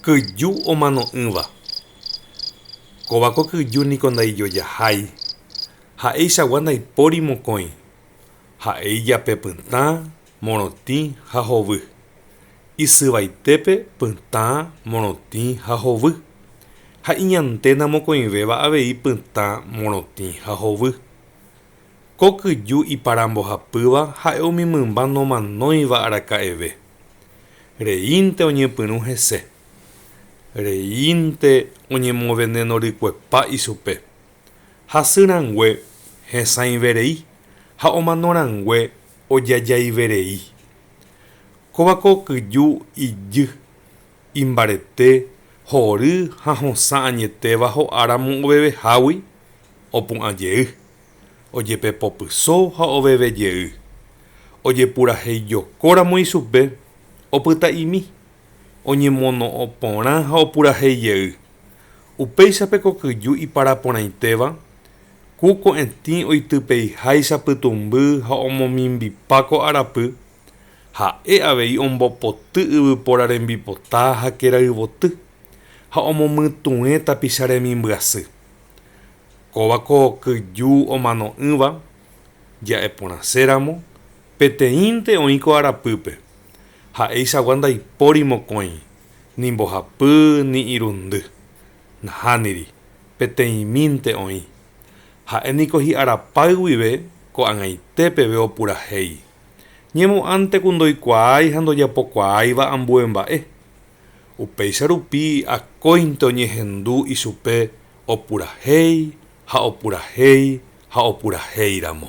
Kyju omano'ỹva. Kóvako kyju niko ndaijojahái. Ha'éichagua ndaipóri mokõi. Ha'éi jape pytã, morotĩ ha hovy. Isyvaitépe pytã, morotĩ ha hovy. Ha iñanténa mokõivéva avei pytã, morotĩ ha hovy. Ko kyju iparambohapýva ha'e umi mymba nomanóiva araka'eve. Reínte oñepyrũ hese. Reínte oñemoveneno rykuepa ichupe. Hasyrangue hesãiverei ha omanorãngue ojajaiverei. Kóvako kyju ijy, imbarete, hory ha hosã añetéva ho'áramo ovevehágui, opu'ãjey, ojepepopyso ha ovevejey, ojepurahéi jokóramo ichupe, opyta'imi, oñemono'õ porã ha opurahéijey. Upéichape ko kyju iparaporãitéva, ku ko'ẽtĩ oitypeiháicha pytumby ha omomimbipá ko arapy, ha'e avei ombopoty yvypóra rembipota ha kerayvoty ha omomytu'ẽ tapicha remimbyasy. Kóvako kyju omano'ỹva, ja'eporãséramo, peteĩnte oĩ ko arapýpe. Ha'éichagua ndaipóri mokõi, ni mbohapy ni irundy. Nahániri, peteĩmínte oĩ. Ha'éniko hi'arapáy guive ko ag̃aitépeve opurahéi. Ñemo'ãnte ku ndoikuaái ha ndojapokuaáiva ambuemba'e. Upéicha rupi akóinte oñehendu ichupe opurahéi ha opurahéi ha opurahéiramo.